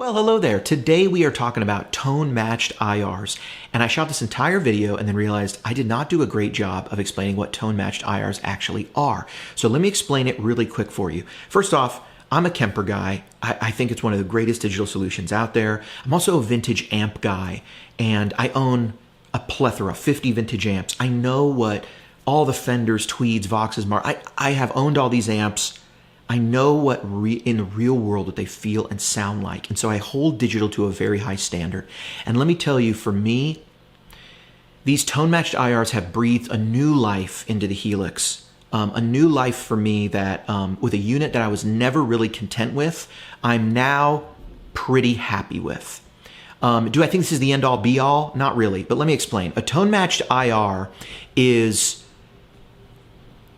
Well, hello there. Today we are talking about tone-matched IRs, and I shot this entire video and then realized I did not do a great job of explaining what tone-matched IRs actually are. So let me explain it really quick for you. First off, I'm a Kemper guy. I think it's one of the greatest digital solutions out there. I'm also a vintage amp guy, and I own a plethora, 50 vintage amps. I know what all the Fenders, Tweeds, Voxes, I have owned all these amps. I know what in the real world what they feel and sound like. And so I hold digital to a very high standard. And let me tell you, for me, these tone-matched IRs have breathed a new life into the Helix. A new life for me that, with a unit that I was never really content with, I'm now pretty happy with. Do I think this is the end-all be-all? Not really, but let me explain. A tone-matched IR is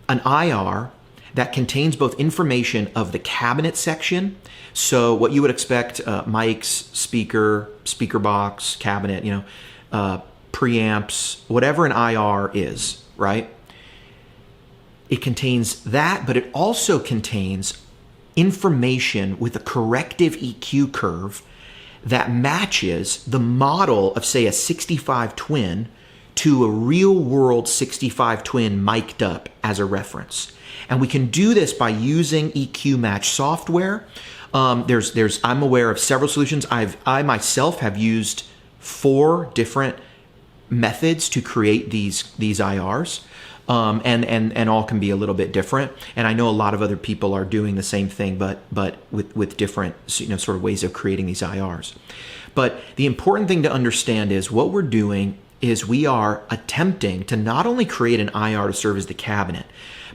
an IR that contains both information of the cabinet section, so what you would expect, mics, speaker box, cabinet, preamps, whatever an IR is, right? It contains that, but it also contains information with a corrective EQ curve that matches the model of, say, a 65 Twin to a real-world 65 Twin mic'd up as a reference. And we can do this by using EQ Match software. I'm aware of several solutions. I myself have used 4 different methods to create these IRs, and all can be a little bit different. And I know a lot of other people are doing the same thing, but with different sort of ways of creating these IRs. But the important thing to understand is what we're doing is we are attempting to not only create an IR to serve as the cabinet,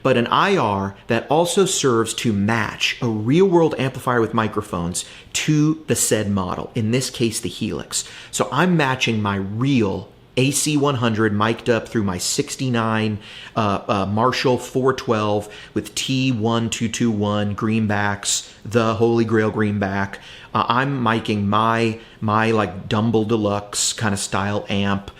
but an IR that also serves to match a real-world amplifier with microphones to the said model, in this case, the Helix. So I'm matching my real AC100 mic'd up through my 69 Marshall 412 with T1221 greenbacks, the Holy Grail greenback. I'm miking my like Dumble Deluxe kind of style amp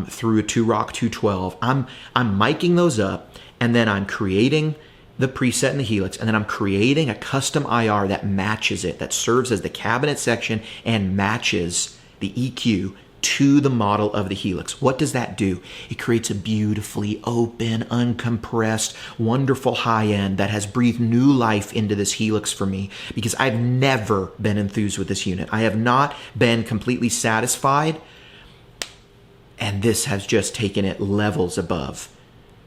through a 2-Rock 212. I'm miking those up, and then I'm creating the preset in the Helix, and then I'm creating a custom IR that matches it, that serves as the cabinet section and matches the EQ to the model of the Helix. What does that do? It creates a beautifully open, uncompressed, wonderful high end that has breathed new life into this Helix for me, because I've never been enthused with this unit. I have not been completely satisfied, and this has just taken it levels above.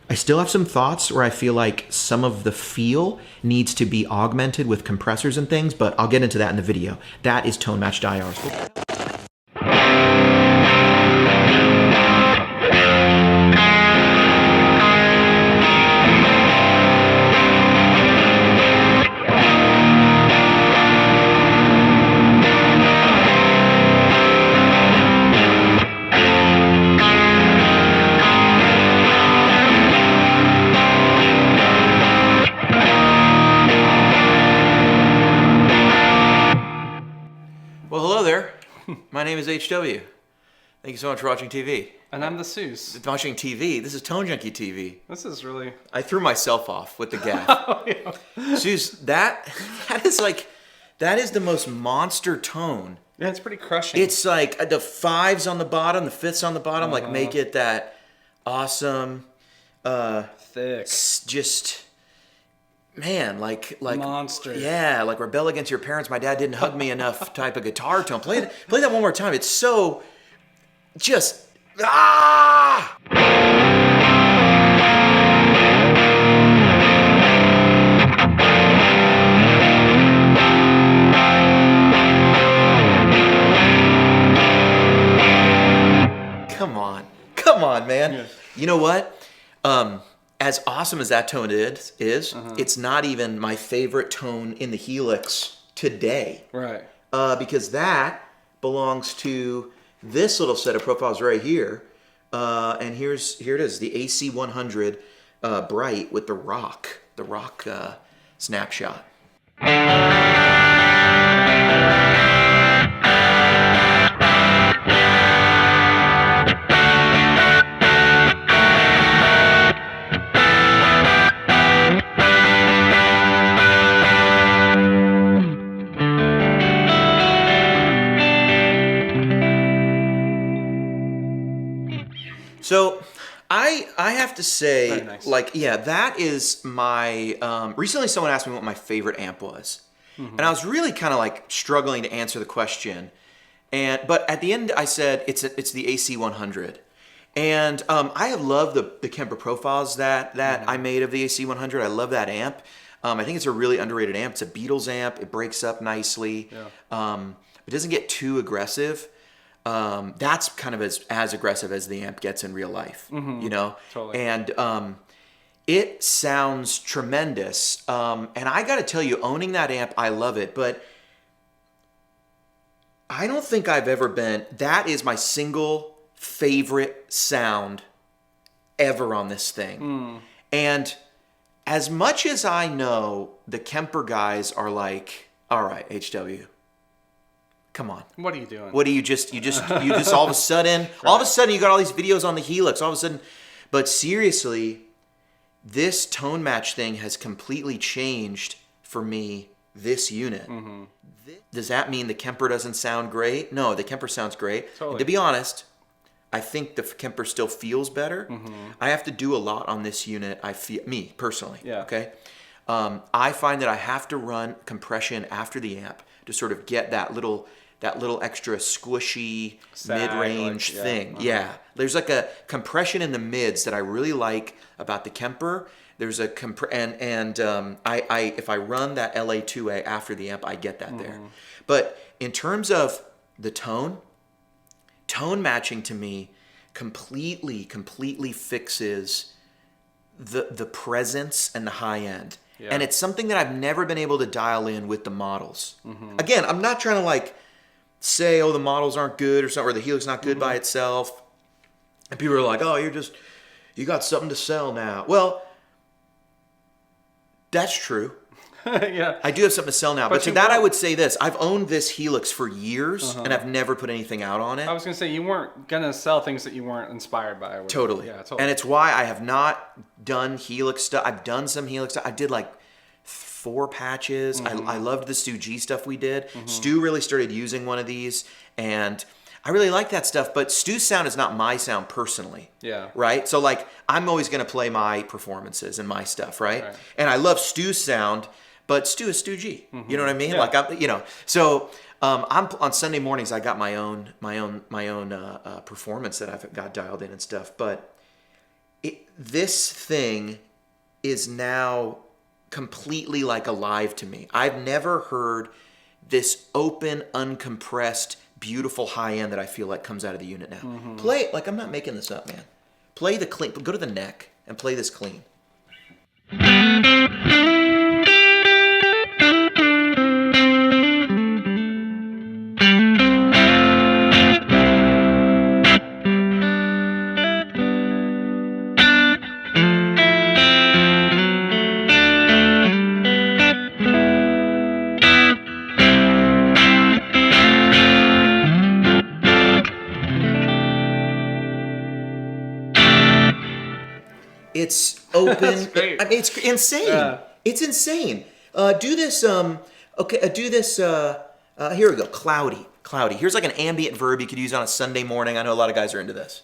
I still have some thoughts where I feel like some of the feel needs to be augmented with compressors and things, but I'll get into that in the video. That is tone-matched IRs. Well, hello there. My name is HW. Thank you so much for watching TV. And I'm the Seuss. Watching TV. This is Tone Junkie TV. This is really... I threw myself off with the gaff. Oh, yeah. Seuss, that is the most monster tone. Yeah, it's pretty crushing. It's like the 5s on the bottom, the 5ths on the bottom, like make it that awesome, thick. Just... Man, like monster. Yeah, like Rebel Against Your Parents. My dad didn't hug me enough type of guitar tone. Play that one more time. It's so just ah. Come on, man. Yeah. You know what? As awesome as that tone is, it's not even my favorite tone in the Helix today. Right. Because that belongs to this little set of profiles right here. And here it is, the AC100 Bright with the rock snapshot. So I have to say, Very nice. like, yeah, that is my. Recently, someone asked me what my favorite amp was, and I was really kind of like struggling to answer the question. But at the end, I said it's the AC 100, and I have loved the Kemper profiles that I made of the AC 100. I love that amp. I think it's a really underrated amp. It's a Beatles amp. It breaks up nicely. Yeah. It doesn't get too aggressive. That's kind of as aggressive as the amp gets in real life, you know? Totally. And it sounds tremendous. And I got to tell you, owning that amp, I love it. But I don't think I've ever been... That is my single favorite sound ever on this thing. And as much as I know, the Kemper guys are like, all right, HW... Come on. What are you doing? What do you just all of a sudden, all of a sudden you got all these videos on the Helix, all of a sudden, but seriously, this tone match thing has completely changed for me, this unit. Does that mean the Kemper doesn't sound great? No, the Kemper sounds great. Totally. And to be honest, I think the Kemper still feels better. I have to do a lot on this unit, me personally, Yeah. okay? I find that I have to run compression after the amp to sort of get that little extra squishy Sag, mid-range like, yeah. thing. Yeah. There's like a compression in the mids that I really like about the Kemper. There's a if I run that LA2A after the amp, I get that there. But in terms of the tone matching to me completely fixes the presence and the high end. Yeah. And it's something that I've never been able to dial in with the models. Again, I'm not trying to like say, oh, the models aren't good or something, or the Helix not good by itself. And people are like, oh, you got something to sell now. Well, that's true. Yeah. I do have something to sell now. But to you that, I weren't- would say this. I've owned this Helix for years, and I've never put anything out on it. I was gonna say you weren't gonna sell things that you weren't inspired by. Totally. Yeah, totally. And it's why I have not done Helix stuff. I've done some Helix stuff. I did like 4 patches. I loved the Stu G stuff we did. Stu really started using one of these, and I really like that stuff. But Stu's sound is not my sound personally. Yeah. Right? So like I'm always going to play my performances and my stuff, right? Right. And I love Stu's sound, but Stu is Stu G. You know what I mean? Yeah. Like so I'm on Sunday mornings. I got my own performance that I've got dialed in and stuff. But this thing is now completely like alive to me. I've never heard this open, uncompressed, beautiful high end that I feel like comes out of the unit now. Play like I'm not making this up, man. Play the clean. Go to the neck and play this clean. It's open. That's great. I mean, it's insane. Yeah. It's insane. Do this. Okay. Do this. Here we go. Cloudy. Cloudy. Here's like an ambient verb you could use on a Sunday morning. I know a lot of guys are into this.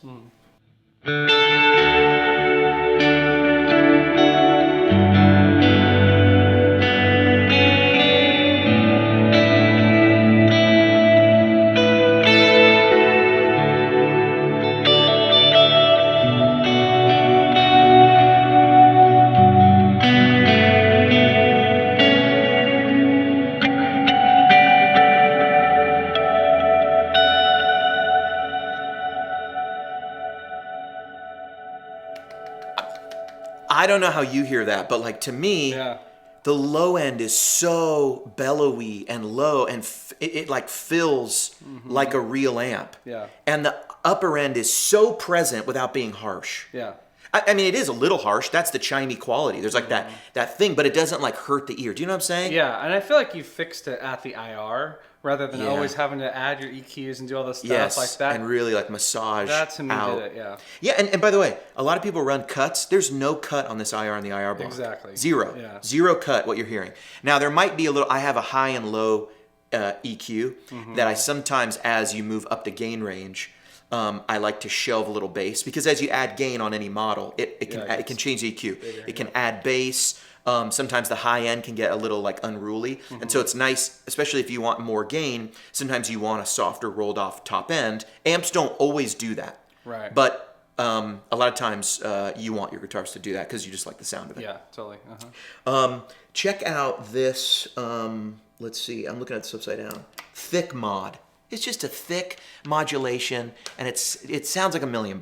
I don't know how you hear that, but like to me, Yeah. the low end is so bellowy and low, and it like fills like a real amp. Yeah. And the upper end is so present without being harsh. Yeah. I mean, it is a little harsh. That's the chimey quality. There's like that thing, but it doesn't like hurt the ear. Do you know what I'm saying? Yeah, and I feel like you fixed it at the IR rather than Yeah. always having to add your EQs and do all this stuff Yes, like that. and really like massage That to me out. did it, yeah. Yeah, and by the way, a lot of people run cuts. There's no cut on this IR and the IR block. Exactly. Zero. Yeah. Zero cut, what you're hearing. Now, there might be a little, I have a high and low EQ that I sometimes, as you move up the gain range, I like to shelve a little bass because as you add gain on any model, it can change the EQ. It can add bass. Sometimes the high end can get a little like unruly, and so it's nice, especially if you want more gain. Sometimes you want a softer, rolled off top end. Amps don't always do that, right? But a lot of times you want your guitars to do that because you just like the sound of it. Yeah, totally. Check out this. Let's see. I'm looking at this upside down. Thick mod. It's just a thick modulation, and it sounds like $1 million.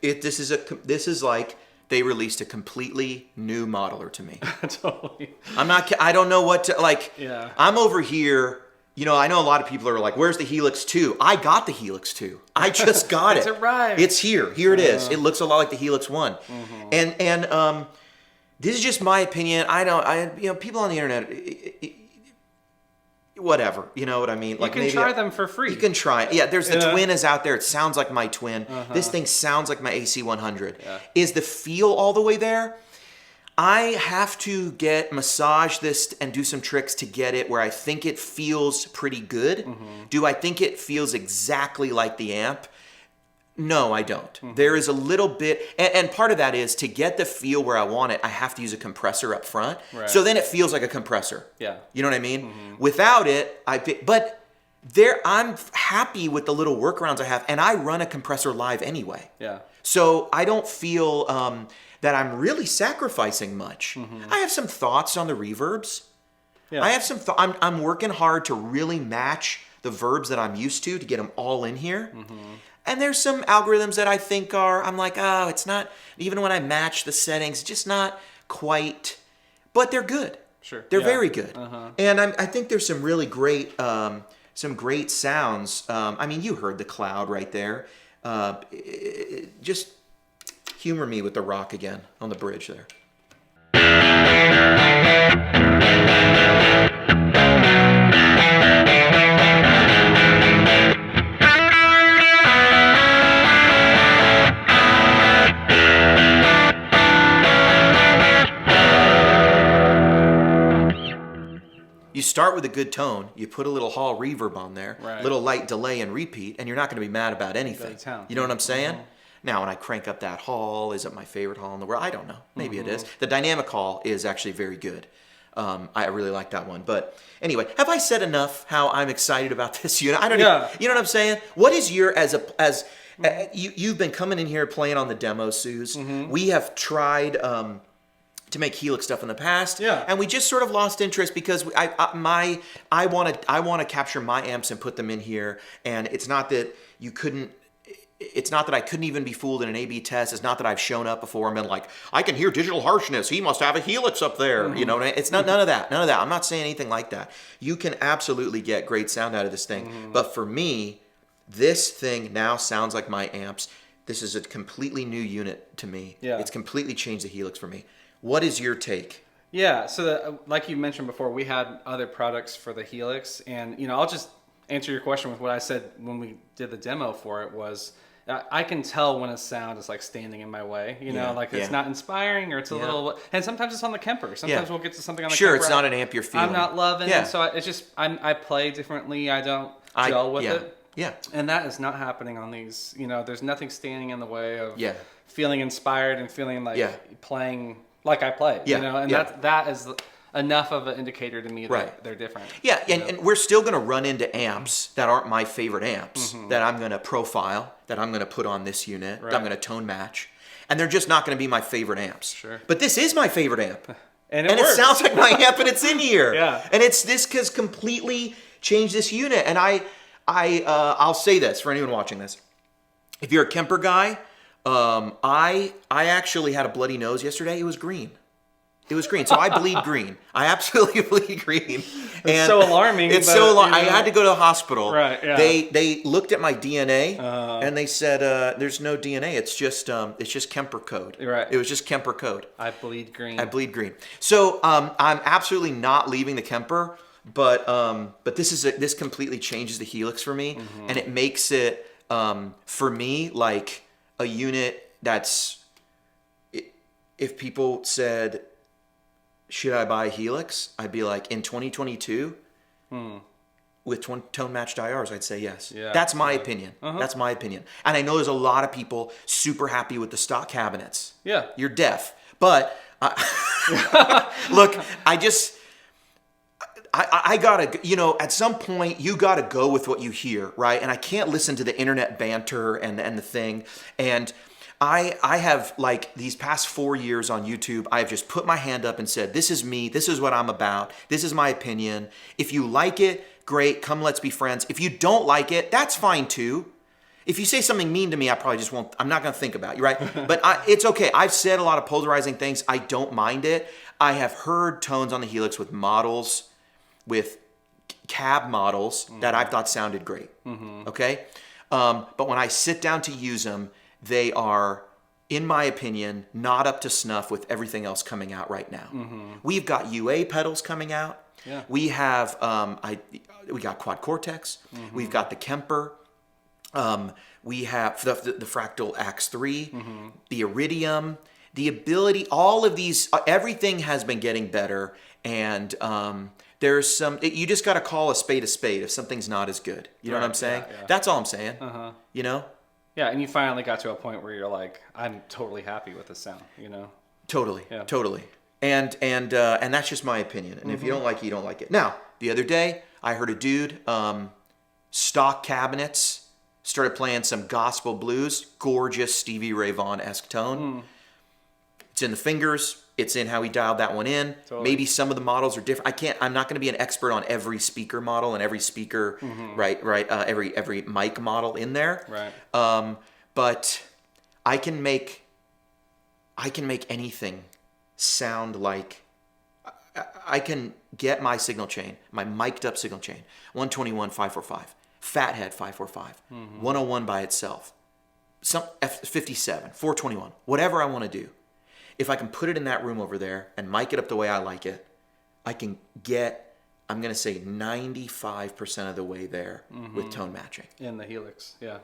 This is like they released a completely new modeler to me. Totally. I don't know what to like. Yeah. I'm over here. You know, I know a lot of people are like, "Where's the Helix 2?" I got the Helix 2. I just got it. It's arrived. It's here. Here it is. It looks a lot like the Helix 1. And this is just my opinion. People on the internet. Whatever, you know what I mean? You can try them for free. You can try it. Yeah, there's the Twin is out there. It sounds like my Twin. This thing sounds like my AC100. Yeah. Is the feel all the way there? I have to massage this and do some tricks to get it where I think it feels pretty good. Do I think it feels exactly like the amp? No, I don't. There is a little bit, and part of that is to get the feel where I want it, I have to use a compressor up front. Right. So then it feels like a compressor. Yeah. You know what I mean? Without it, I'm happy with the little workarounds I have, and I run a compressor live anyway. Yeah. So I don't feel that I'm really sacrificing much. I have some thoughts on the reverbs. Yeah. I have some. I'm working hard to really match the verbs that I'm used to get them all in here. And there's some algorithms that I think I'm like, oh, it's not, even when I match the settings, just not quite, but they're good. Sure. They're very good. And I think there's some really great, sounds. I mean, you heard the cloud right there. Just humor me with the rock again on the bridge there. You start with a good tone, you put a little hall reverb on there, little light delay and repeat, and you're not going to be mad about anything. You know what I'm saying? Now, when I crank up that hall, is it my favorite hall in the world? I don't know. Maybe it is. The dynamic hall is actually very good. I really like that one. But anyway, have I said enough how I'm excited about this unit? I don't know. You know what I'm saying? What is your, you've been coming in here playing on the demo, Suze. We have tried to make Helix stuff in the past, and we just sort of lost interest because I want to capture my amps and put them in here, and it's not that you couldn't. It's not that I couldn't even be fooled in an A/B test. It's not that I've shown up before and been like, I can hear digital harshness. He must have a Helix up there. You know, it's not none of that. None of that. I'm not saying anything like that. You can absolutely get great sound out of this thing, but for me, this thing now sounds like my amps. This is a completely new unit to me. It's completely changed the Helix for me. What is your take? Yeah, so like you mentioned before, we had other products for the Helix, and I'll just answer your question with what I said when we did the demo for it. Was I can tell when a sound is like standing in my way, it's not inspiring or it's a little, and sometimes it's on the Kemper. Sometimes we'll get to something on the Kemper. Sure, it's not an amp you're feeling. I'm not loving, so it's just I play differently. I don't gel with it. Yeah. And that is not happening on these. There's nothing standing in the way of feeling inspired and feeling like playing like I play, and that is enough of an indicator to me that they're different. Yeah, and we're still going to run into amps that aren't my favorite amps that I'm going to profile, that I'm going to put on this unit, that I'm going to tone match, and they're just not going to be my favorite amps. Sure. But this is my favorite amp. And it sounds like my amp, and it's in here. And this has completely changed this unit. And I'll say this for anyone watching this: if you're a Kemper guy, I actually had a bloody nose yesterday. It was green. It was green. So I bleed green. I absolutely bleed green. It's so alarming. It's so alarming. I had to go to the hospital. Right, yeah. They looked at my DNA and they said, there's no DNA. It's just Kemper code. Right. It was just Kemper code. I bleed green. I bleed green. So I'm absolutely not leaving the Kemper, but this completely changes the Helix for me, and it makes it for me like a unit that's, if people said, should I buy a Helix? I'd be like, in 2022, with tone matched IRs, I'd say yes. Yeah. That's my opinion. That's my opinion. And I know there's a lot of people super happy with the stock cabinets. Yeah. You're deaf. But, look, I gotta, at some point, you gotta go with what you hear, right? And I can't listen to the internet banter and the thing. And I have, like, these past 4 years on YouTube, I've just put my hand up and said, this is me, this is what I'm about, this is my opinion. If you like it, great, come let's be friends. If you don't like it, that's fine too. If you say something mean to me, I probably just won't, I'm not gonna think about you, right? But it's okay. I've said a lot of polarizing things. I don't mind it. I have heard tones on the Helix with models, with cab models that I thought sounded great, okay? But when I sit down to use them, they are, in my opinion, not up to snuff with everything else coming out right now. We've got UA pedals coming out. Yeah. We have, we got Quad Cortex. We've got the Kemper. We have the Fractal Axe 3, the Iridium, the ability, all of these, everything has been getting better. And there's some, you just got to call a spade if something's not as good. You know what I'm saying? Yeah. That's all I'm saying. You know? Yeah, and you finally got to a point where you're like, I'm totally happy with the sound, you know? Totally, totally. And that's just my opinion. And if you don't like it, you don't like it. Now, the other day, I heard a dude, stock cabinets, started playing some gospel blues, gorgeous Stevie Ray Vaughan-esque tone. It's in the fingers. It's in how he dialed that one in. Totally. Maybe some of the models are different. I'm not going to be an expert on every speaker model and every speaker, every mic model in there. Right. But I can make anything sound like, I can get my signal chain, my mic'd up signal chain, 121 545, Fathead 545, 101 by itself, some F57, 421, whatever I want to do. If I can put it in that room over there and mic it up the way I like it, I can get, I'm going to say 95% of the way there with tone matching. In the Helix, yeah.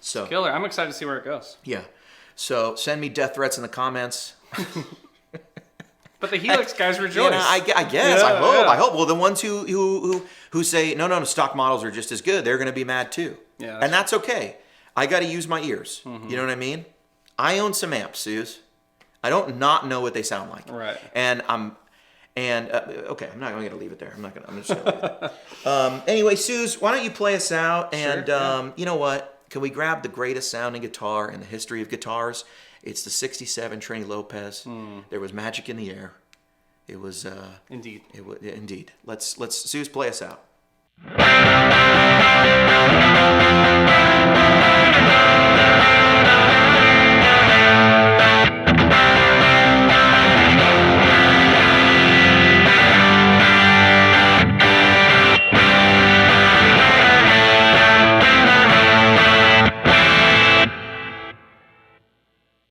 So killer. I'm excited to see where it goes. Yeah. So send me death threats in the comments. But the Helix guys rejoice. You know, I guess. Yeah, I hope. Well, the ones who say, no, stock models are just as good, they're going to be mad too. Yeah. And that's okay. I got to use my ears. You know what I mean? I own some amps, Suze. I don't not know what they sound like. Right. And okay, I'm not going to leave it there. I'm just going to leave it. Anyway, Suze, why don't you play us out? And Sure, you know what? Can we grab the greatest sounding guitar in the history of guitars? It's the '67 Trini Lopez. There was magic in the air. It was indeed. Indeed. Let's Suze, play us out.